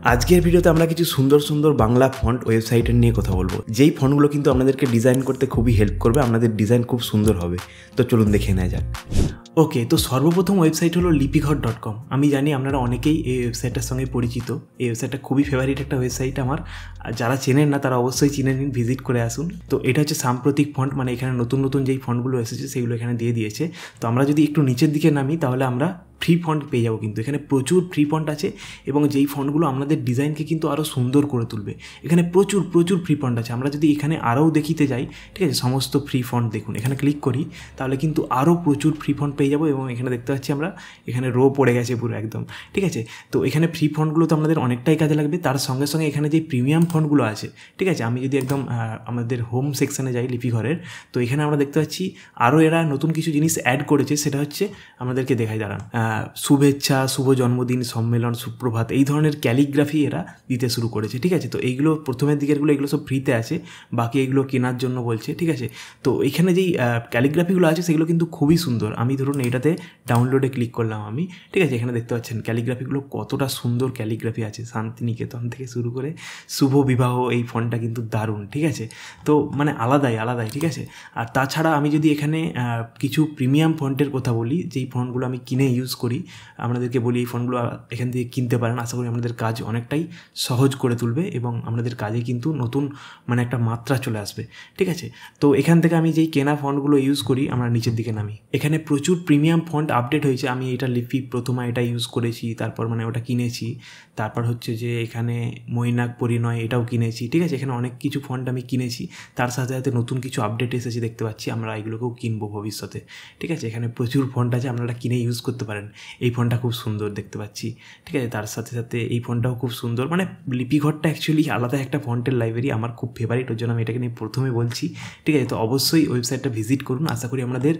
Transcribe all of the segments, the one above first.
আজকের ভিডিওতে আমরা কিছু সুন্দর সুন্দর বাংলা ফন্ট ওয়েবসাইটের নিয়ে কথা বলবো, যেই ফন্টগুলো কিন্তু আপনাদেরকে ডিজাইন করতে খুবই হেল্প করবে, আপনাদের ডিজাইন খুব সুন্দর হবে। তো চলুন দেখে নেওয়া যাক। ওকে, তো সর্বপ্রথম ওয়েবসাইট হলো lipighar.com। আমি জানি আপনারা অনেকেই এই ওয়েবসাইটটার সঙ্গে পরিচিত। এই ওয়েবসাইটটা খুবই ফেভারিট একটা ওয়েবসাইট আমার। যারা চেনেন না তারা অবশ্যই চিনে নিন, ভিজিট করে আসুন। তো এটা হচ্ছে সাম্প্রতিক ফন্ট, মানে এখানে নতুন নতুন যেই ফন্টগুলো এসেছে সেগুলো এখানে দিয়ে দিয়েছে। তো আমরা যদি একটু নিচের দিকে নামি তাহলে আমরা ফ্রি ফন্ট পেয়ে যাবো। কিন্তু এখানে প্রচুর ফ্রি ফন্ট আছে এবং যেই ফন্টগুলো আপনাদের ডিজাইনকে কিন্তু আরও সুন্দর করে তুলবে। এখানে প্রচুর প্রচুর ফ্রি ফন্ট আছে। আমরা যদি এখানে আরও দেখিতে যাই, ঠিক আছে, সমস্ত ফ্রি ফন্ট দেখুন, এখানে ক্লিক করি তাহলে কিন্তু আরও প্রচুর ফ্রি ফন্ট পেয়ে যাবো। এবং এখানে দেখতে পাচ্ছি আমরা এখানে রো পড়ে গেছে পুরো একদম, ঠিক আছে। তো এখানে ফ্রি ফন্টগুলো তো আমাদের অনেকটাই কাজে লাগবে। তার সঙ্গে সঙ্গে এখানে যে প্রিমিয়াম ফন্টগুলো আছে, ঠিক আছে, আমি যদি একদম আমাদের হোম সেকশানে যাই লিপিঘরের, তো এখানে আমরা দেখতে পাচ্ছি আরও এরা নতুন কিছু জিনিস অ্যাড করেছে। সেটা হচ্ছে আমাদেরকে দেখাই, দাঁড়ান, শুভেচ্ছা, শুভ জন্মদিন, সম্মেলন, সুপ্রভাত, এই ধরনের ক্যালিগ্রাফি এরা দিতে শুরু করেছে, ঠিক আছে। তো এইগুলো প্রথমের দিকেরগুলো এগুলো সব ফ্রিতে আছে, বাকি এগুলো কেনার জন্য বলছে, ঠিক আছে। তো এখানে যেই ক্যালিগ্রাফিগুলো আছে সেগুলো কিন্তু খুবই সুন্দর। আমি ধরুন এটাতে ডাউনলোডে ক্লিক করলাম আমি, ঠিক আছে। এখানে দেখতে পাচ্ছেন ক্যালিগ্রাফিগুলো কতটা সুন্দর ক্যালিগ্রাফি আছে, শান্তিনিকেতন থেকে শুরু করে শুভ বিবাহ, এই ফন্টটা কিন্তু দারুণ, ঠিক আছে। তো মানে আলাদাই, ঠিক আছে। আর তাছাড়া আমি যদি এখানে কিছু প্রিমিয়াম ফন্টের কথা বলি, যেই ফন্টগুলো আমি কিনে ইউজ করি, আপনাদেরকে বলি এই ফন্টগুলো এখান থেকে কিনতে পারেন। আশা করি আপনাদের কাজ অনেকটাই সহজ করে তুলবে এবং আপনাদের কাজে কিন্তু নতুন মানে একটা মাত্রা চলে আসবে, ঠিক আছে। তো এখান থেকে আমি যেই কেনা ফন্টগুলো ইউজ করি, আমরা নিচের দিকে নামি, এখানে প্রচুর প্রিমিয়াম ফন্ট আপডেট হয়েছে। আমি এটা লিপি প্রথমে এটা ইউজ করেছি, তারপর মানে ওটা কিনেছি। তারপর হচ্ছে যে এখানে মৈনাক পরিণয়, এটাও কিনেছি, ঠিক আছে। এখানে অনেক কিছু ফন্ট আমি কিনেছি, তার সাথে সাথে নতুন কিছু আপডেট এসেছে দেখতে পাচ্ছি। আমরা এগুলোকেও কিনবো ভবিষ্যতে, ঠিক আছে। এখানে প্রচুর ফন্ট আছে, আপনারা কিনে ইউজ করতে পারেন। এই ফন্টটা খুব সুন্দর দেখতে পাচ্ছি, ঠিক আছে। তার সাথে সাথে এই ফন্টটাও খুব সুন্দর। মানে লিপিঘরটা অ্যাকচুয়ালি আলাদা একটা ফন্টের লাইব্রেরি, আমার খুব ফেভারিট, ওর জন্য আমি এটাকে নিয়ে প্রথমে বলছি, ঠিক আছে। তো অবশ্যই ওয়েবসাইটটা ভিজিট করুন। আশা করি আপনাদের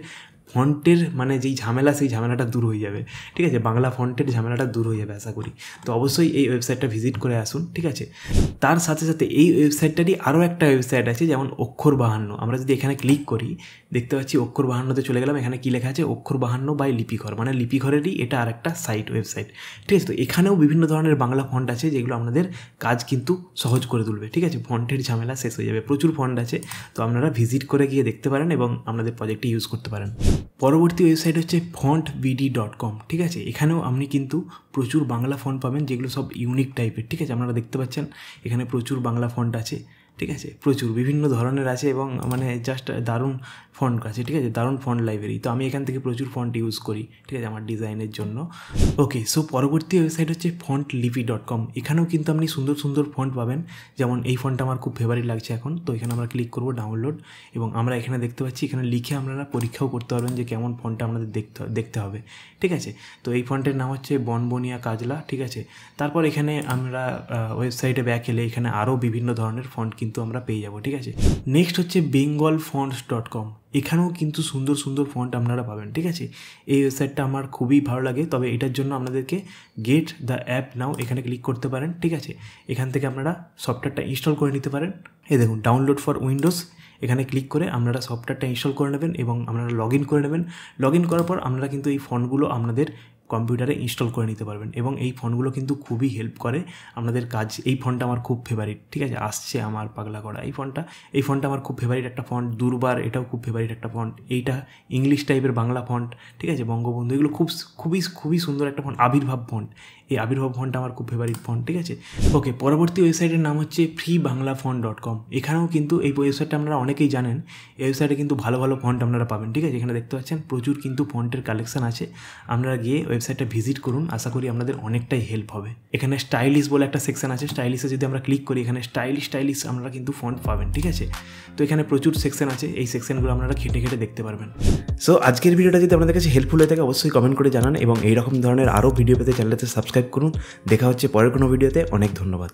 ফন্টের মানে যেই ঝামেলা, সেই ঝামেলাটা দূর হয়ে যাবে, ঠিক আছে। বাংলা ফন্টের ঝামেলাটা দূর হয়ে যাবে আশা করি। তো অবশ্যই এই ওয়েবসাইটটা ভিজিট করে আসুন, ঠিক আছে। তার সাথে সাথে এই ওয়েবসাইটটারই আরও একটা ওয়েবসাইট আছে, যেমন অক্ষর 52। আমরা যদি এখানে ক্লিক করি দেখতে পাচ্ছি অক্ষর 52-তে চলে গেলাম। এখানে কী লেখা আছে, অক্ষর 52 বাই লিপিঘর, মানে লিপিঘরেরই এটা আর একটা সাইট, ওয়েবসাইট, ঠিক আছে। তো এখানেও বিভিন্ন ধরনের বাংলা ফন্ট আছে যেগুলো আপনাদের কাজ কিন্তু সহজ করে তুলবে, ঠিক আছে। ফন্টের ঝামেলা শেষ হয়ে যাবে, প্রচুর ফন্ট আছে। তো আপনারা ভিজিট করে গিয়ে দেখতে পারেন এবং আপনাদের প্রজেক্টে ইউজ করতে পারেন। পরবর্তী ওয়েবসাইট হচ্ছে fontbd.com, ঠিক আছে। এখানেও আপনি কিন্তু প্রচুর বাংলা ফন্ট পাবেন, যেগুলো সব ইউনিক টাইপের, ঠিক আছে। আপনারা দেখতে পাচ্ছেন এখানে প্রচুর বাংলা ফন্ট আছে, ঠিক আছে, প্রচুর বিভিন্ন ধরনের আছে এবং মানে জাস্ট দারুণ ফন্ট আছে, ঠিক আছে, দারুণ ফন্ট লাইব্রেরি। তো আমি এখান থেকে প্রচুর ফন্ট ইউজ করি, ঠিক আছে, আমার ডিজাইনের জন্য। ওকে, সো পরবর্তী ওয়েবসাইট হচ্ছে fontlipi.com। এখানেও কিন্তু আপনি সুন্দর সুন্দর ফন্ট পাবেন, যেমন এই ফন্টটা আমার খুব ফেভারিট লাগছে এখন। তো এখানে আমরা ক্লিক করবো ডাউনলোড, এবং আমরা এখানে দেখতে পাচ্ছি এখানে লিখে আপনারা পরীক্ষাও করতে পারবেন যে কেমন ফন্টটা আপনাদের দেখতে হবে, ঠিক আছে। তো এই ফন্টের নাম হচ্ছে বনবনিয়া কাজলা, ঠিক আছে। তারপর এখানে আমরা ওয়েবসাইটে ব্যাক এলে এখানে আরও বিভিন্ন ধরনের ফন্ট কিন্তু আমরা পেয়ে যাবো, ঠিক আছে। নেক্সট হচ্ছে bengalfonts.com। এখানেও কিন্তু সুন্দর সুন্দর ফন্ট আপনারা পাবেন, ঠিক আছে। এই ওয়েবসাইটটা আমার খুবই ভালো লাগে। তবে এটার জন্য আপনাদেরকে গেট দ্য অ্যাপ নাও এখানে ক্লিক করতে পারেন, ঠিক আছে। এখান থেকে আপনারা সফটওয়্যারটা ইনস্টল করে নিতে পারেন। এই দেখুন, ডাউনলোড ফর উইন্ডোজ, এখানে ক্লিক করে আপনারা সফটওয়্যারটা ইনস্টল করে নেবেন এবং আপনারা লগ ইন করে নেবেন। লগ ইন করার পর আপনারা কিন্তু এই ফন্টগুলো আপনাদের কম্পিউটারে ইনস্টল করে নিতে পারবেন এবং এই ফন্টগুলো কিন্তু খুবই হেল্প করে আপনাদের কাজ। এই ফন্টটা আমার খুব ফেভারিট, ঠিক আছে, আসছে আমার পাগলা করা এই ফন্টটা আমার খুব ফেভারিট একটা ফন্ট। দুর্বার, এটাও খুব ফেভারিট একটা ফন্ট। এইটা ইংলিশ টাইপের বাংলা ফন্ট, ঠিক আছে। বঙ্গবন্ধু, এগুলো খুবই সুন্দর একটা ফন্ট। আবির্ভাব ফন্ট, এই আবির্ভাব ফন্টটা আমার খুব ফেভারিট ফন্ট, ঠিক আছে। ওকে, পরবর্তী ওয়েবসাইটের নাম হচ্ছে freebanglafont.com। এখানেও কিন্তু এই ওয়েবসাইটটা আপনারা অনেকেই জানেন। এই ওয়েবসাইটে কিন্তু ভালো ভালো ফন্ট আপনারা পাবেন, ঠিক আছে। এখানে দেখতে পাচ্ছেন প্রচুর কিন্তু ফন্টের কালেকশন আছে। আপনারা গিয়ে ওয়েবসাইটটা ভিজিট করুন, আশা করি আপনাদের অনেকটাই হেল্প হবে। এখানে স্টাইলিশ বলে একটা সেকশন আছে, স্টাইলিশে যদি আমরা ক্লিক করি এখানে স্টাইলিশ আপনারা কিন্তু ফন্ট পাবেন, ঠিক আছে। তো এখানে প্রচুর সেকশন আছে, এই সেকশনগুলো আপনারা ঘেটে দেখতে পারবেন। সো আজকের ভিডিওটা যদি আপনাদের কাছে হেল্পফুল হয়ে থাকে অবশ্যই কমেন্ট করে জানান এবং এইরকম ধরনের আরও ভিডিও পেতে চ্যানেলটাতে সাবস্ক্রাইব করুন। দেখা হচ্ছে পরের কোনো ভিডিওতে। অনেক ধন্যবাদ।